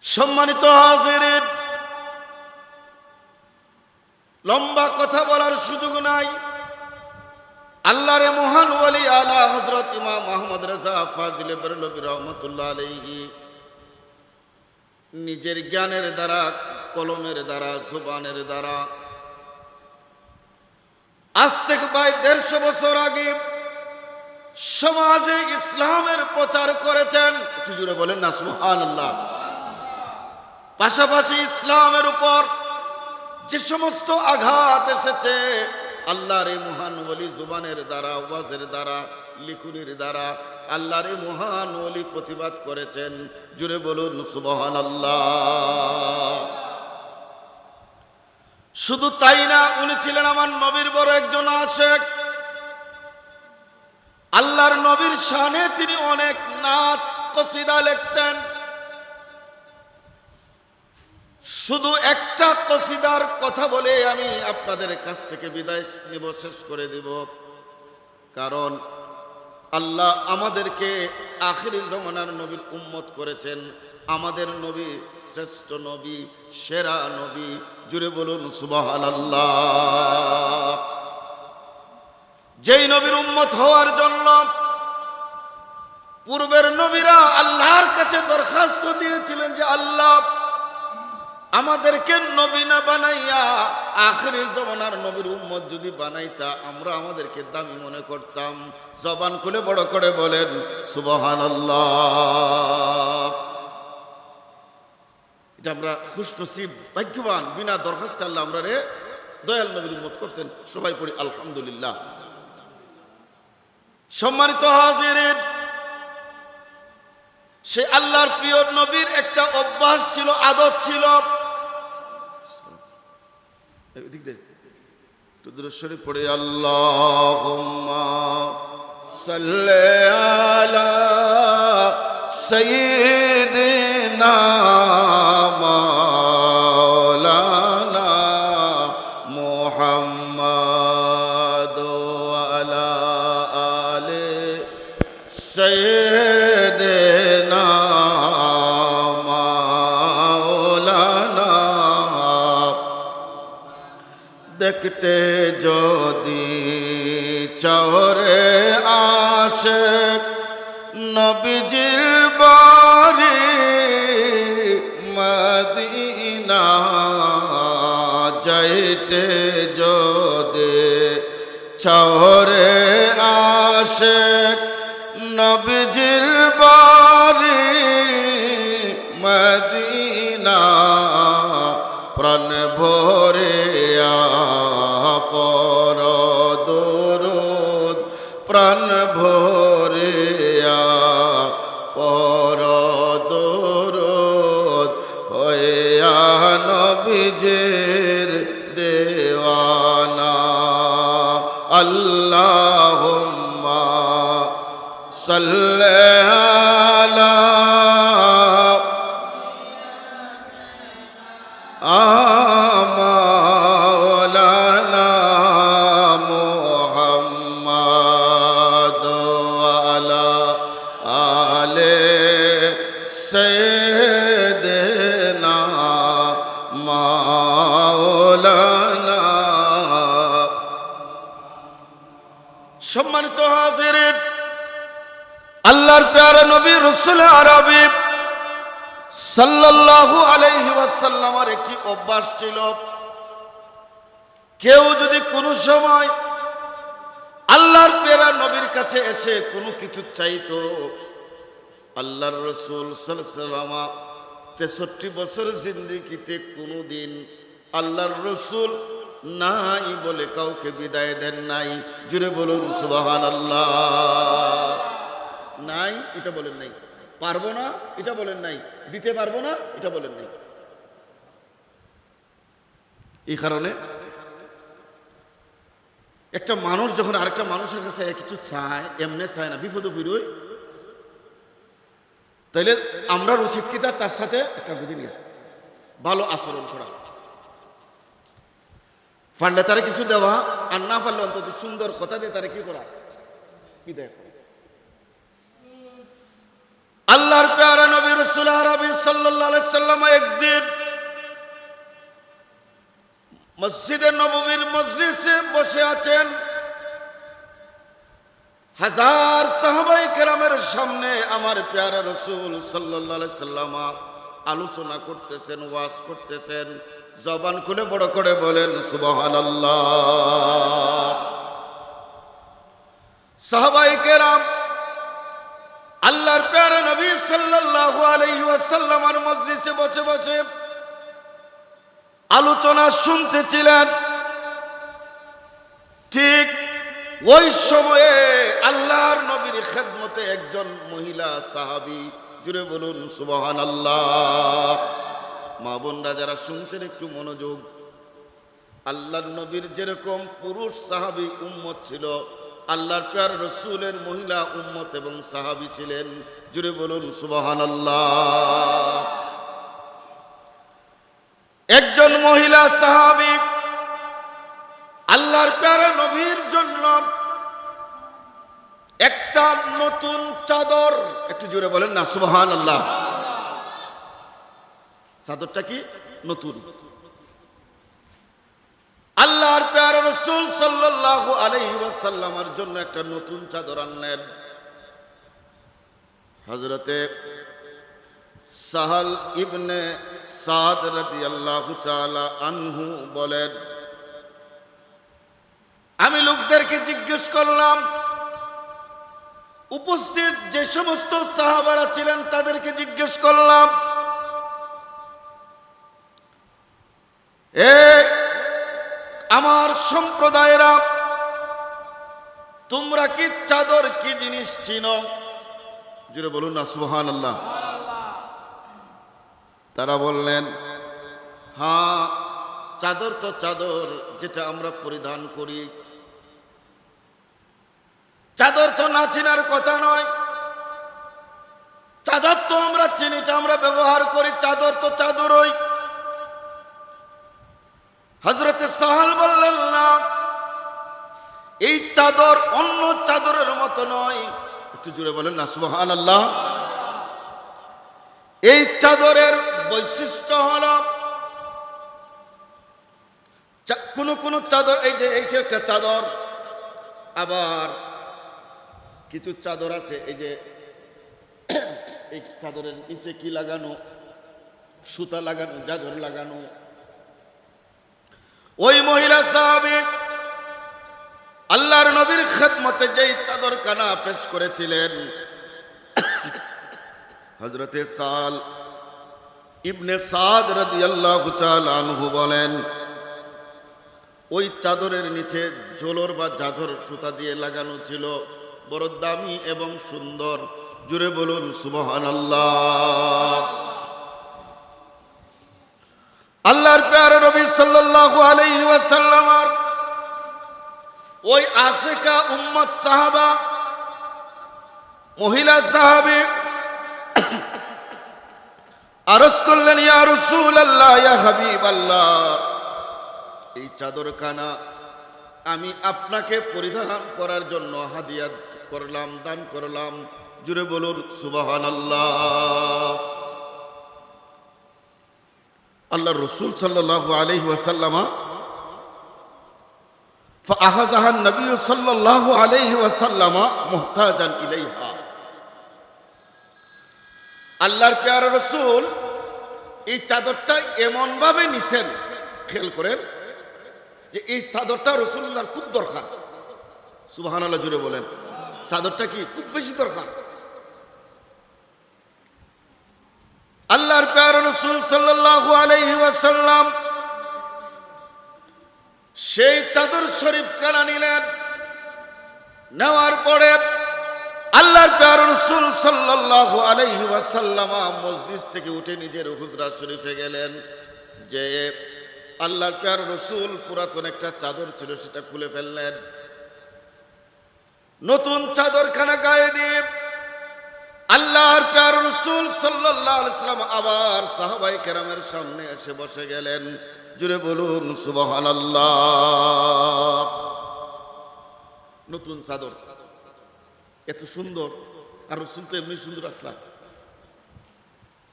সম্মানিত হাজিরিন, লম্বা কথা বলার সুযোগ নাই। আল্লাহর মহান ওলি আলা হযরত ইমাম মুহাম্মদ রেজা ফাজিলে বেরলভী রহমাতুল্লাহ আলাইহি নিজের জ্ঞানের দ্বারা, কলমের দ্বারা, জুবানের দ্বারা আজ থেকে প্রায় 150 বছর আগে সমাজে ইসলামের প্রচার করেছেন। একটু জোরে বলেন না সুবহানাল্লাহ। পাশাপাশি ইসলামের উপর যে সমস্ত আঘাত এসেছে আল্লাহর এই মহান ওলি জুবানের দ্বারা, ওয়াজের দ্বারা, লিখুনির দ্বারা আল্লাহর এই মহান ওলি প্রতিবাদ করেছেন। জুড়ে বলুন সুবহানাল্লাহ। শুধু তাই না, উনি ছিলেন আমার নবীর বড় একজন আশিক। আল্লাহর নবীর শানে তিনি অনেক নাত কসিদা লিখতেন। শুধু একটা কসিদার কথা বলে আমি আপনাদের কাছ থেকে বিদায় নিব, শেষ করে দিব। কারণ আল্লাহ আমাদেরকে আখিরি জামানার নবীর উম্মত করেছেন। আমাদের নবী শ্রেষ্ঠ নবী, সেরা নবী। জুড়ে বলুন সুবহানাল্লাহ। যেই নবীর উম্মত হওয়ার জন্য পূর্বের নবীরা আল্লাহর কাছে দরখাস্ত দিয়েছিলেন যে আল্লাহ আমাদেরকে নবী না বানাইয়া আখিরি জামানার নবীর উম্মত যদি বানাইতা আমরা আমাদেরকে দামি মনে করতাম। জবান খুলে বড় করে বলেন সুবহানাল্লাহ। এটা আমরা খুশনসিব, ভাগ্যবান, বিনা দরখাস্তে আল্লাহ আমরা রে দয়াল নবীর উম্মত করছেন। সবাই পড়ি আলহামদুলিল্লাহ। সম্মানিত হাজিরিন, সে আল্লাহর প্রিয় নবীর একটা অভ্যাস ছিল, আদত ছিল। দুরূদ পড়ে আল্লাহুম্মা সাল্লি আলা সাইয়্যিদিনা মাওলানা মুহাম্মাদ ওয়া আলা আলি সাইয়্যিদিনা মাওলানা। দেখতে যদি চরে আশিক নবীজির বাড়ি মদিনা, যাইতে যদি চরে আশিক নবীজির বাড়ি মদিনা, প্রাণ ভরিয়া পর দুরূদ, প্রাণ ভরিয়া পর দুরূদ, হইয়া নবীজির দেওয়ানা। আল্লাহুম্মা সাল্লি আলা মাওলানা মুহাম্মাদ ওয়া আলা আলি সাইয়্যিদিনা মাওলানা। সম্মানিত হাজিরিন, আল্লাহর প্যারা নবী রাসূল আরবী সাল্লাল্লাহু আলাইহি ওয়াসাল্লামের একটি অভ্যাস ছিল, কেউ যদি কোনো সময় আল্লাহর প্যারা নবীর কাছে এসে কোনো কিছু চাইতো, আল্লাহর রাসূল সাল্লাল্লাহু আলাইহি ওয়াসাল্লাম 63 বছর জিন্দেগিতে কোনোদিন আল্লাহর রাসূল নাই বলে কাউকে বিদায় দেন নাই। জুড়ে বলুন সুবহানাল্লাহ। নাই এটা বলেন নাই, পারবো না এটা বলেন নাই, দিতে পারবো না এটা বলেন নাই। এই কারণে একটা মানুষ যখন আরেকটা মানুষের কাছে কিছু চায়, এমনি চায় না, বিপদে পড়ই, তাইলে আমরা উচিত কি তার সাথে একটা বুঝে নিয়ে ভালো আচরণ করা, পারলে তারা কিছু দেওয়া, আর না পারলে অন্তত সুন্দর কথা দিয়ে তারা কি করা, বিদায় করা। আল্লাহর প্যারা নবী রাসূল আরবী সাল্লাল্লাহু আলাইহি সাল্লাম একদিন মসজিদে নববীর মজলিসে বসে আছেন, হাজার সাহাবায়ে কেরামের সামনে আমার প্যারা রাসূল সাল্লাল্লাহু আলাইহি সাল্লাম আলোচনা করতেছেন, ওয়াজ করতেছেন। জবান খুলে বড় করে বলেন সুবহানাল্লাহ। সাহাবায়ে কেরাম আল্লাহর প্যারা নবী সাল্লাল্লাহু আলাইহি ওয়াসাল্লামের মজলিসে বসে বসে আলোচনা শুনতেছিলেন। ঠিক ওই সময়ে আল্লাহর নবীর খেদমতে একজন মহিলা সাহাবী, জুড়ে বলুন সুবহানাল্লাহ। মা বোনরা যারা শুনছেন একটু মনোযোগ। আল্লাহর নবীর যেরকম পুরুষ সাহাবী উম্মত ছিল, আল্লাহর প্যার রসুলের মহিলা উম্মত এবং সাহাবী ছিলেন, জুড়ে বলুন সুবহানাল্লাহ। একজন মহিলা সাহাবী আল্লাহর প্যারা নবীর জন্য একটা নতুন চাদর, একটু জোরে বলেন না সুবহানাল্লাহ। চাদরটা কি? নতুন। আল্লাহর প্যারা রাসূল সাল্লাল্লাহু আলাইহি ওয়াসাল্লামের জন্য একটা নতুন চাদর আনলেন। হযরতে সাহাল ইবনে সাদ রাদিয়াল্লাহু তাআলা আনহু বলেন, আমি লোকদেরকে জিজ্ঞেস করলাম, উপস্থিত যে সমস্ত সাহাবারা ছিলেন তাদেরকে জিজ্ঞেস করলাম, এ আমার সম্প্রদায়েরা, তোমরা কি চাদর কি জিনিস চিনো? জুড়ে বলুন না সুবহানাল্লাহ। তারা বললেন, হ্যাঁ, চাদর তো চাদর, যেটা আমরা পরিধান করি। চাদর তো না চিনার কথা নয়, চাদর তো আমরা চিনি, আমরা ব্যবহার করি। চাদর তো চাদরই। হযরতে সাহাল বললেন, না, এই চাদর অন্য চাদরের মতো নয়। একটু জুড়ে বলেন না সুবহানাল্লাহ। এই চাদরের বৈশিষ্ট্য হলো, কোন চাদর, এই যে এইটা একটা চাদর, আবার কিছু চাদর আছে এই যে এই চাদরের নিচে কি লাগানো, সুতা লাগানো, জাজর লাগানো। ওই মহিলা সাহাবী আল্লাহর নবীর খেদমতে যেই চাদর কানা পেশ করেছিলেন, হযরতে সাল ইবনে সাদ রাদিয়াল্লাহু তাআলা আনহু বলেন, ওই চাদরের নিচে ঝোলর বা জাজর সুতা দিয়ে লাগানো ছিল, বড় দামি এবং সুন্দর। জুড়ে বলুন সুবহানাল্লাহ। আল্লাহর প্যারা নবী সাল্লাল্লাহু আলাইহি ওয়াসাল্লামের ওই আশিকা উম্মত সাহাবা, মহিলা সাহাবী আরজ করলেন, ইয়া রাসূলুল্লাহ, ইয়া হাবিবাল্লাহ, এই চাদর কানা আমি আপনাকে পরিধান করার জন্য হাদিয়া করলাম, দান করলাম। জুড়ে বলুন সুবহানাল্লাহ। আল্লাহর রাসূল সাল্লাল্লাহু আলাইহি ওয়াসাল্লাম فأخذها النبي صلى الله عليه وسلم محتاجا إليها। আল্লাহর প্যারা রাসূল এই চাদরটা এমন ভাবে নিছেন, খেয়াল করেন, যে এই চাদরটা রাসূলুল্লাহর খুব দরকার। সুবহানাল্লাহ জুড়ে বলেন, চাদরটা কি খুব বেশি দরকার। আল্লাহর প্যারা রাসূল সাল্লাল্লাহু আলাইহি ওয়াসাল্লাম সেই চাদর শরীফ কানা নিলেন। নেওয়ার পরে আল্লাহর প্যারা রাসূল সাল্লাল্লাহু আলাইহি ওয়াসাল্লাম মসজিদ থেকে উঠে নিজের হুজরা শরীফে গেলেন। যে আল্লাহর প্যারা রাসূল পুরাতন একটা চাদর ছিল, সেটা খুলে ফেললেন। নতুন চাদরখানা গায়ে দিয়ে আল্লাহর প্যারা রাসূল সাল্লাল্লাহু আলাইহি ওয়াসাল্লাম আবার সাহাবায়ে কেরামের সামনে এসে বসে গেলেন। জুড়ে বলুন সুবহানাল্লাহ। নতুন চাদর এত সুন্দর, আর রাসূল তো এমনি সুন্দর আসলাম।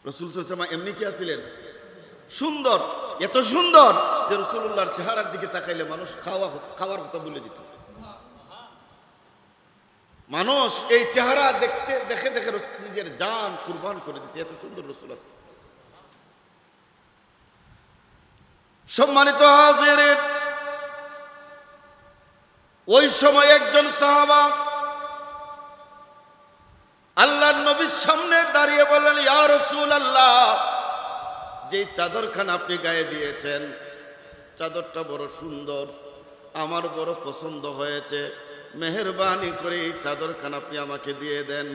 রাসূল সাল্লাল্লাহু আলাইহি ওয়াসাল্লাম এমনি কি আছিলেন? সুন্দর, এত সুন্দর যে রাসূলুল্লাহর চেহারার দিকে তাকাইলে মানুষ খাওয়ার কথা ভুলে যেত। মানুষ এই চেহারা দেখতে দেখে দেখে নিজের জান কুরবান করে দিছে, এত সুন্দর রাসূল আছে। সম্মানিত হাজিরিন, ওই সময় একজন সাহাবা আল্লাহর নবীর সামনে দাঁড়িয়ে বললেন, ইয়া রাসূলুল্লাহ, যে চাদরখানা আপনি গায়ে দিয়েছেন চাদরটা বড় সুন্দর, আমার বড় পছন্দ হয়েছে, মেহেরবানি করে এই চাদরখানা আপনি আমাকে দিয়ে দেন।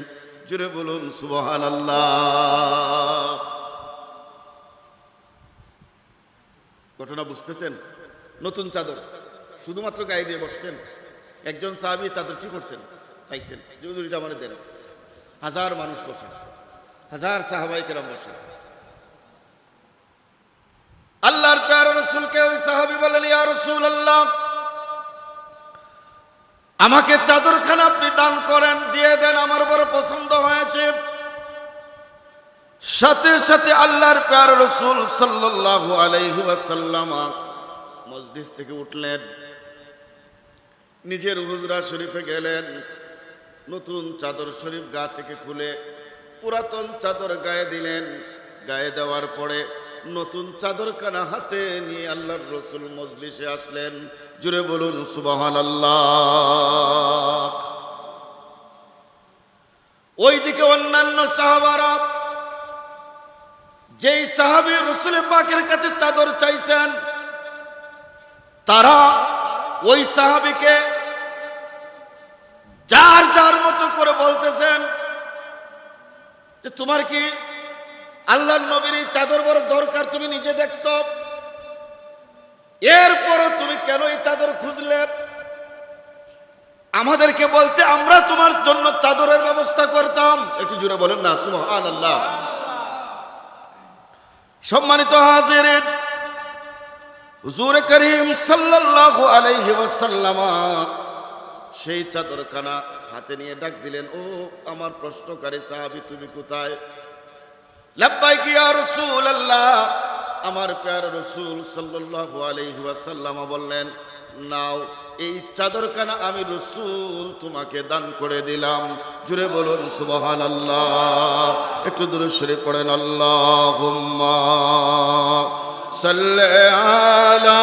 জুড়ে বলুন সুবহানাল্লাহ। ঘটনা বুঝতেছেন? নতুন চাদর শুধুমাত্র গায়ে দিয়ে বসতেন। একজন সাহাবী চাদর কি করছেন? চাইছেন যে হুজুর এটা আমারে দেন। হাজার মানুষ বসে, হাজার সাহাবায়ে কেরাম বসে। আল্লাহর প্যারা রাসূলকে ওই সাহাবী বললেন, ইয়া রাসূলুল্লাহ, আমাকে চাদরখানা আপনি দান করেন, দিয়ে দেন, আমার বড় পছন্দ হয়েছে। সাথে সাথে আল্লাহর প্যারা রাসূল সাল্লাল্লাহু আলাইহি ওয়াসাল্লাম মজলিস থেকে উঠলেন, নিজের হুজরা শরীফে গেলেন, নতুন চাদর শরীফ গা থেকে খুলে পুরাতন চাদর গায়ে দিলেন। গায়ে দেওয়ার পরে নতুন চাদরখানা হাতে নিয়ে আল্লাহর রাসূল মজলিসে আসলেন। জুড়ে বলুন সুবহানাল্লাহ। ওইদিকে অন্যান্য সাহাবারা, যেই সাহাবী রাসূল পাকের কাছে চাদর চাইছেন, তারা ওই সাহাবীকে যার যার মতো করে বলতেছেন যে তোমার কি আল্লাহর নবীর এই চাদর বড় দরকার, তুমি নিজে দেখছো, এরপরও তুমি কেন এই চাদর খুঁজলে? আমাদেরকে বলতে আমরা তোমার জন্য চাদরের ব্যবস্থা করতাম। একটু জোরে বলেন না সুবহানাল্লাহ। সম্মানিত হাজিরিন, হুজুর করিম সাল্লাল্লাহু আলাইহি ওয়াসাল্লাম সেই চাদরখানা হাতে নিয়ে ডাক দিলেন, ও আমার প্রশ্নকারী সাহাবী, তুমি কোথায়? লাব্বাইক ইয়া রাসূলুল্লাহ। আমার প্যারা রাসূল সাল্লাল্লাহু আলাইহি ওয়াসাল্লাম বললেন, নাও, এই চাদরখানা আমি রাসূল তোমাকে দান করে দিলাম। জুড়ে বলুন সুবহানাল্লাহ। একটু দুরূদ শরীফ পড়েন, আল্লাহুম্মা সাল্লি আলা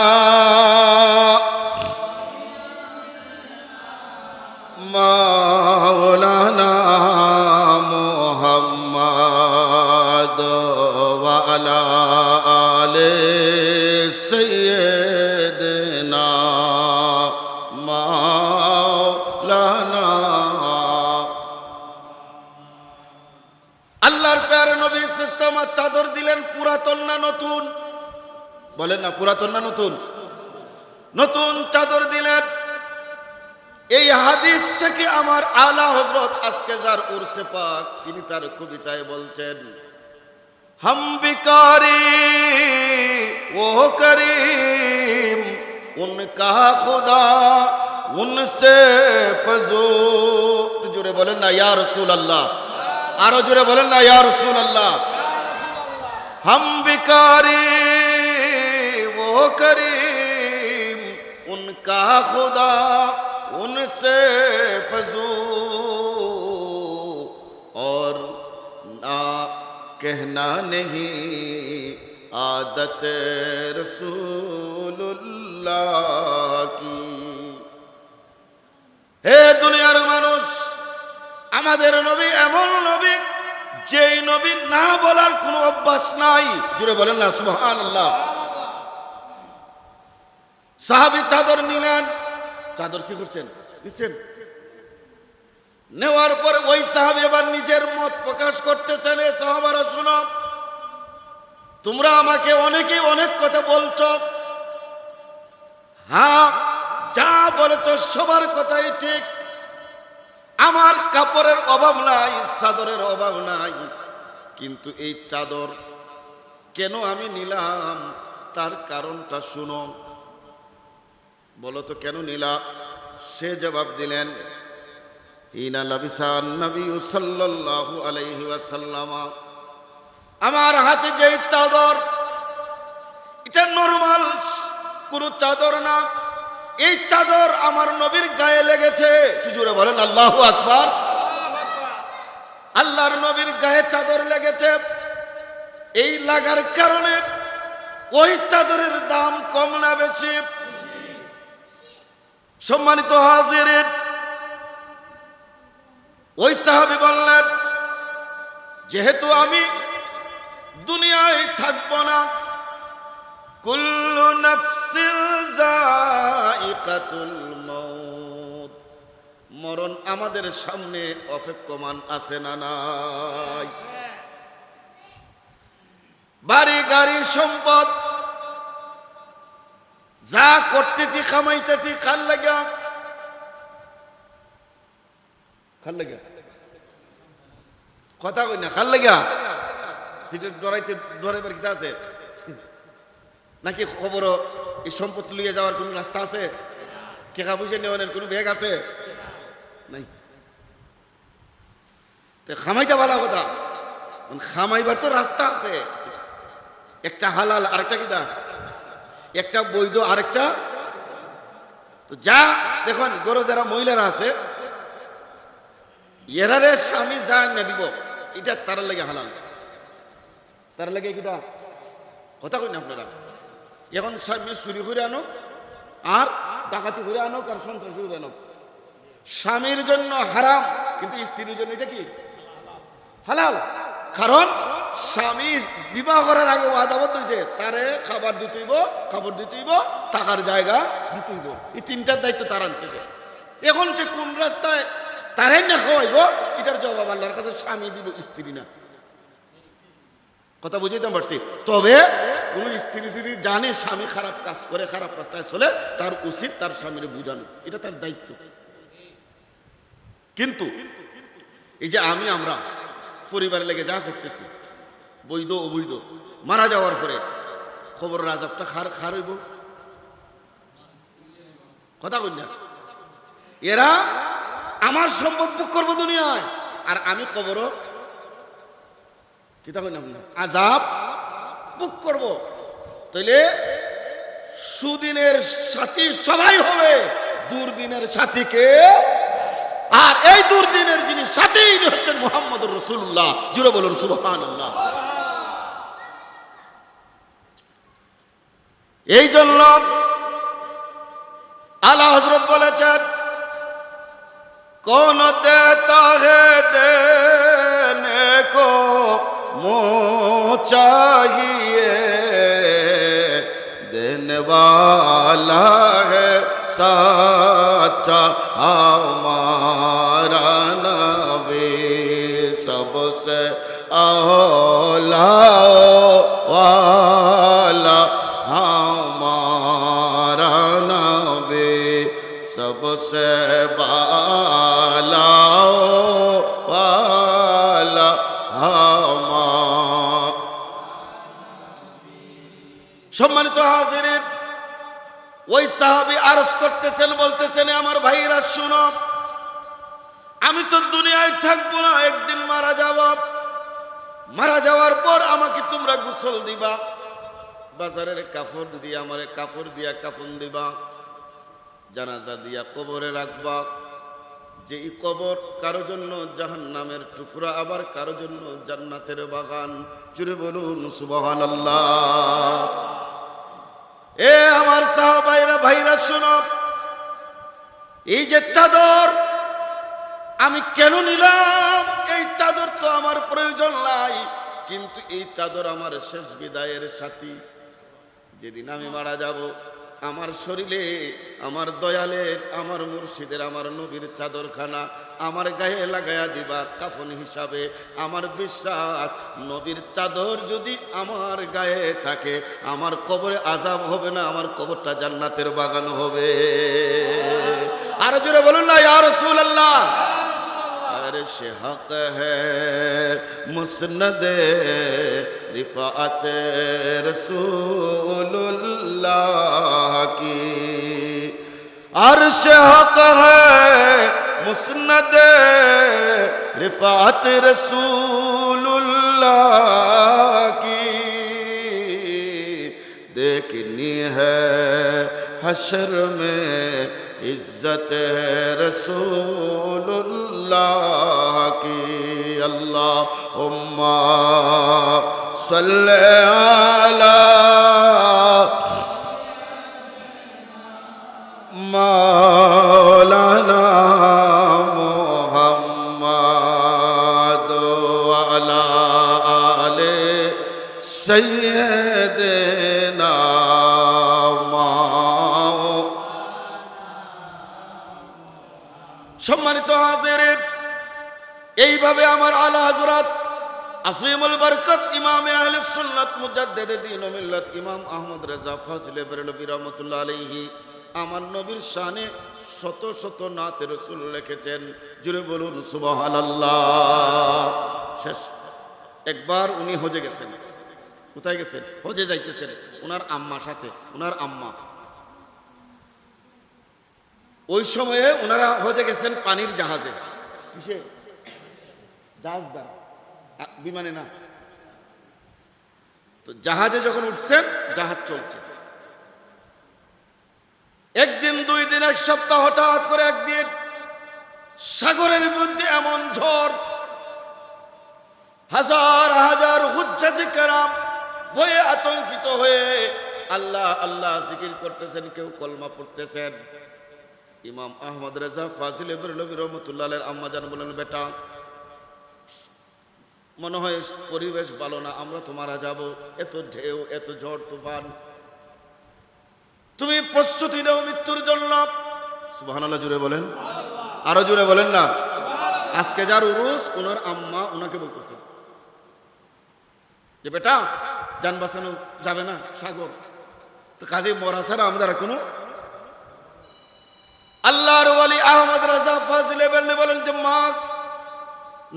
মাওলানা মুহাম্মদ ওয়া আলা আলি সাইয়্যিদিনা মাওলানা। আল্লাহর প্যারা নবী সিস্টেম চাদর দিলেন, পুরাতন না নতুন? বলেন না, পুরাতন না নতুন? নতুন চাদর দিলেন। এই হাদিস থেকে আমার আলা হযরত আজকে যার উরসে পাক, তিনি তার কবিতায় বলছেন, हम बिकारी वो करीम उनका खुदा उनसे फजूल। জোরে বলেন না ইয়া রাসূলুল্লাহ, আরো জোরে বলেন না ইয়া রাসূলুল্লাহ। हम बिकारी वो करीम उनका खुदा उनसे फजूल और ना कहना नहीं आदत रसूलुल्लाह की। হে দুনিয়ার মানুষ, আমাদের নবী এমন নবী যেই নবী না বলার কোনো অভ্যাস নাই। জুড়ে বলেন না সুবহানাল্লাহ। সাহাবী চাদর নিলেন, চাদর কি করছেন? নিছেন। নেওয়ার পর ওই সাহাবী এবার নিজের মত প্রকাশ করতেছেন, এ সাহাবারা শুনো, তোমরা আমাকে অনেকেই অনেক কথা বলছো, হ্যাঁ যা বলেছো সবার কথাই ঠিক, আমার কাপড়ের অভাব নাই, চাদরের অভাব নাই, কিন্তু এই চাদর কেন আমি নিলাম তার কারণটা শুনো। বলো তো কেন নিলা? সে জবাব দিলেন, হিনা লাবিসান নবী সাল্লাল্লাহু আলাইহি ওয়াসাল্লাম আমার হাতে যে চাদর, এটা নরমাল কোন চাদর না। এই চাদর আমার নবীর গায়ে লেগেছে। কি জোরে বলেন আল্লাহু আকবার। আল্লাহর নবীর গায়ে চাদর লেগেছে। এই লাগার কারণে ওই চাদরের দাম কম না বেশি? সম্মানিত হাজিরিন, ওই সাহাবী বললেন, যেহেতু আমি দুনিয়ায় থাকবো না, কুল্লু নাফসিন যায়িকাতুল মাউত, মরণ আমাদের সামনে অপেক্ষমান আছে না নাই? বাড়ি গাড়ি সম্পদ যা করতেছি কামাইতেছি কার লাগা? কার লাগা? কথা কই না, কার লাগা? ডরাইবার কি আছে নাকি? খবর এই সম্পত্তি লইয়া যাওয়ার কোন রাস্তা আছে? টাকা পয়সা নেওয়ার কোন ব্যাগ আছে? নাই। খামাইতে ভালো কথা, খামাইবার তো রাস্তা আছে। একটা হালাল, আরেকটা কিনা, একটা বৈধ, আরেকটা তো যা। দেখুন গরো যারা মহিলারা আছে, এরারে স্বামী যা না দিব, এটা তার লাগে হালাল, তার লাগে কিনা। কথা কই না আপনারা? এখন স্বামী চুরি করে আনো, আর ডাকাতি করে আনো, আর সন্ত্রাসী করে আনো, স্বামীর জন্য হারাম, কিন্তু স্ত্রীর জন্য এটা কি হালাল। কারণ স্বামী বিবাহ করার আগে ওয়াদাবদ্ধ হয়েছে, তারে খাবার দিতে হইব, কাপড় দিতে হইব, থাকার জায়গা দিতে হইব। এই তিনটার দায়িত্ব তার আনছে। এখন সে কোন রাস্তায় তারাই না খাওয়াইব, এটার জবাব আল্লাহর কাছে স্বামী দিব, স্ত্রী না। কথা বুঝাইতে পারছি? তবে কোন স্ত্রী যদি জানে স্বামী খারাপ কাজ করে, খারাপ রাস্তায় চলে, তার উচিত তার স্বামীর বুঝানো, এটা তার দায়িত্ব। কিন্তু এই যে আমরা পরিবারের লেগে যা করতেছি, বৈধ অবৈধ, মারা যাওয়ার পরে খবর রাজাবটা খার হইব। কথা কই না? এরা আমার সম্পদ ভোগ করবো দুনিয়ায়, আর আমি কবরও কিতা কই না আযাব ভোগ করব। তাইলে সুদিনের সাথী সবাই হবে, দুর্দিনের সাথীকে। আর এই দুর্দিনের যিনি সাথী হচ্ছেন মুহাম্মদুর রাসূলুল্লাহ। জুড়ে বলুন সুবহানাল্লাহ। এই জন্য আলা হযরত বলেছেন, কোন দেতা হে দেনে কো মো चाहिए, देने वाला है सच्चा हमारा नबी, सबसे औला वाला हमारा नबी, सबसे बाला वाला हमारा। সম্মানিত হাজিরিন, ওই সাহাবী আরজ করতেছেন, বলতেছেন, আমার ভাইরা শুনো, আমি তো দুনিয়ায় থাকবো না, একদিন মারা যাব। মারা যাওয়ার পর আমাকে তোমরা গোসল দিবা, বাজারের কাপড় দিয়ে আমারে কাপড় দিয়া কাফন দিবা, জানাজা দিয়া কবরে রাখবা। যে এই কবর কারো জন্য জাহান্নামের টুকরা, আবার কারো জন্য জান্নাতের বাগান। জুড়ে বলুন সুবহানাল্লাহ। এ আমার সাহাবাইরা, ভাইরা শুনো, এই যে চাদর আমি কেন নিলাম? এই চাদর তো আমার প্রয়োজন নাই, কিন্তু এই চাদর আমার শেষ বিদায়ের সাথী। যেদিন আমি মারা যাব, আমার শরীরে আমার দয়ালের, আমার মুর্শিদের, আমার নবীর চাদরখানা আমার গায়ে লাগায়া দিবা কাফন হিসাবে। আমার বিশ্বাস, নবীর চাদর যদি আমার গায়ে থাকে, আমার কবরে আযাব হবে না, আমার কবরটা জান্নাতের বাগান হবে। আরো জোরে বলুন না ইয়া রাসূলুল্লাহ। अर्श हक है मुस्नद रिफात रसूलुल्लाह की, अर्श हक है मुस्नद रिफात रसूलुल्लाह हशर में इज्जत है रसूलुल्लाह की। अल्लाहुम्मा सल्ले अला मौलाना मुहम्मद व अला आले सय्यिदना। সম্মানিত হাজিরিন, এইভাবে আমার আলা হযরত আসিমুল বরকত ইমামে আহলে সুন্নাত মুজাদ্দিদে দ্বীন ও মিল্লাত ইমাম আহমদ রেজা ফাজিলে বেরলভী রাহমাতুল্লাহ আলাইহি আমার নবীর শানে শত শত নাতে রাসূল লিখেছেন। জুড়ে বলুন সুবহানাল্লাহ। শেষ। একবার উনি হজে গেছেন। কোথায় গেছেন? হজে যাইতেছেন ওনার আম্মার সাথে। ওনার আম্মা ওই সময়ে ওনারা হজে গেছেন পানির জাহাজে। কিসে? জাহাজ দ্বারা, বিমানে না। তো জাহাজে যখন উঠছেন, জাহাজ চলছে। একদিন, দুই দিন, এক সপ্তাহ, হঠাৎ করে একদিন সাগরের মধ্যে এমন ঝড়, হাজার হাজার হুজ্জাজে কেরাম ভয়ে আতঙ্কিত হয়ে আল্লাহ আল্লাহ জিকির করতেছেন, কেউ কলমা পড়তেছেন। ইমাম আহমদ রেজা ফাজিলে বেরলভী রহমাতুল্লাহ আলাইহির আম্মা জান বলেন, বেটা মনে হয় পরিবেশ ভালো না, আমরা তো মারা যাব, এত ঢেউ, এত ঝড় তুফান, তুমি প্রস্তুতি নাও মৃত্যুর জন্য। সুবহানাল্লাহ জুড়ে বলেন, আরো জুড়ে বলেন না। আজকে যার উরুস, ওনার আম্মা ওনাকে বলতেছে যে বেটা জান বাঁচানো যাবে না, সাগর তো, কাজে মরা ছাড়া আমাদের কোনো। আল্লাহর ওয়ালি আহমদ রাজা ফাজিলে বলেন যে মা,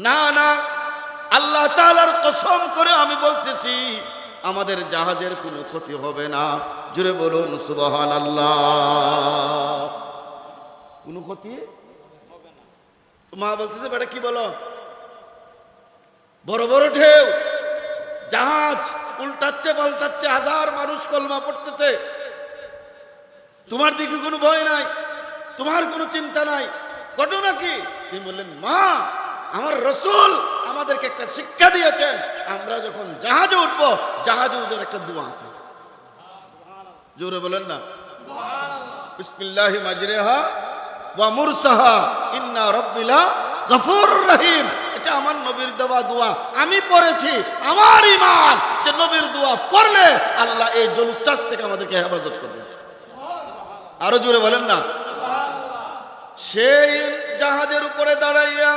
না না, আল্লাহ তাআলার কসম করে আমি বলতেছি আমাদের জাহাজের কোনো ক্ষতি হবে না। জুড়ে বলুন সুবহানাল্লাহ। কোনো ক্ষতি হবে না। মা বলতেছে বেটা কি বলো, বড় বড় ঢেউ, জাহাজ উল্টাচ্ছে পাল্টাচ্ছে, হাজার মানুষ কলমা পড়তেছে, তোমার দিকে কোনো ভয় নাই, তোমার কোনো চিন্তা নাই, ঘটনা কি? তিনি বললেন, মা আমার রাসূল আমাদেরকে একটা শিক্ষা দিয়েছেন, আমরা যখন জাহাজে উঠবো, জাহাজে উঠার একটা দোয়া আছে। জোরে বলেন না। বিসমিল্লাহি মাজরিহা ওয়া মুরসাহা ইন্না রাব্বিলা গফুরুর রহিম। এটা আমার নবীর দেওয়া দোয়া, আমি পড়েছি। আমার ঈমান যে নবীর দোয়া পড়লে আল্লাহ এই জলোচ্ছ্বাস থেকে আমাদেরকে হেফাজত করবেন। আরো জোরে বলেন না। সেই জাহাজের উপরে দাঁড়াইয়া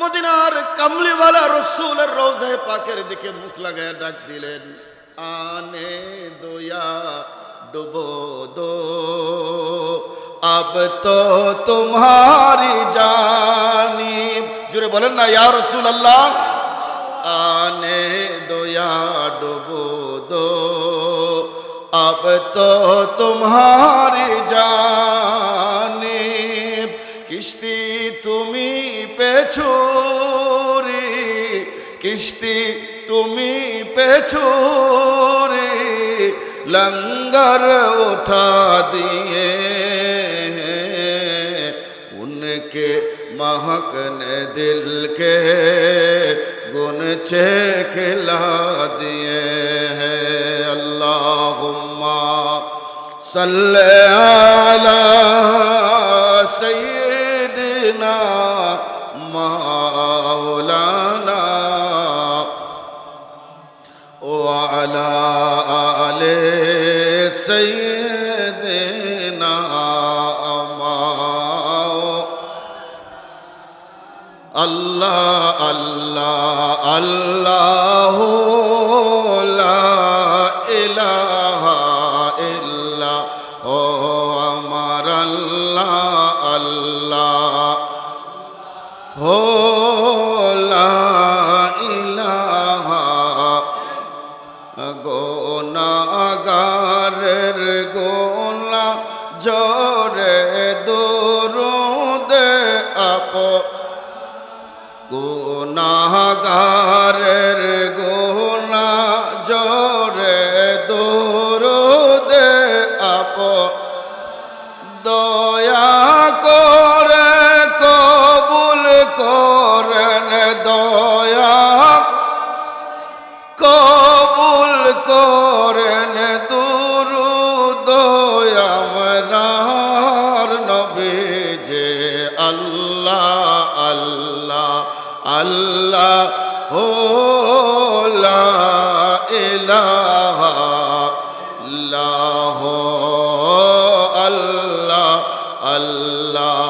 মদিনার কামলিওয়ালা রসুলের রওজায়ে পাকের দিকে মুখ লাগায় ডাক দিলেন, আনে দোয়া ডুবো দো আব তো তোমারি জানিব। জুড়ে বলেন না ইয়া রাসূলুল্লাহ। আনে দোয়া ডুবো দো আব তো তোমারি জানিব। কিস্তি তুমি পেছুরি, কিস্তি তুমি পেছুরি, लंगर उठा दिए उनके महकने दिल के गुनचे खिला दिए हैं। अल्लाहुम्मा सल्ले अला सय्यिदिना मौलाना व अला आले सय्यिदिना अल्लाह अल्लाह अल्लाह ला इलाहा इल्ला हो अमर अल्लाह अल्लाह हो ला इलाहा गोनागारेर गोना जोरे दुरूदे आपो गुनाहगारेर गुनाह जोरे दुरूदे आपो ইলাহা ইল্লাল্লাহ আল্লাহ আল্লাহ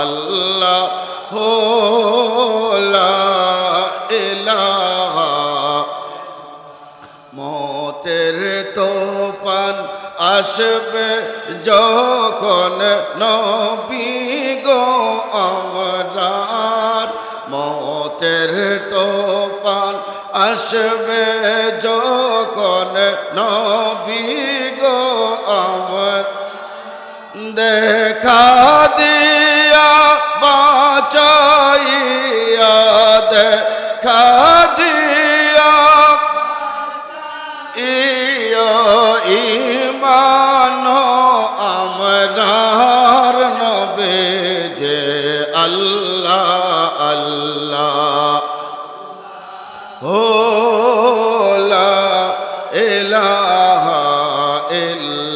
আল্লাহ লা ইলাহা মতের তুফান আসবে যখন নবী গো আমরার মতের তুফান আসবে যখন নবী গো আমর দেখা দিয়া বাঁচাইয়া দেখা দিয়া ইমান আমরার নবে যে আল্লাহ আল্লাহ হো লা ইলাহা ইল্লাল্লাহ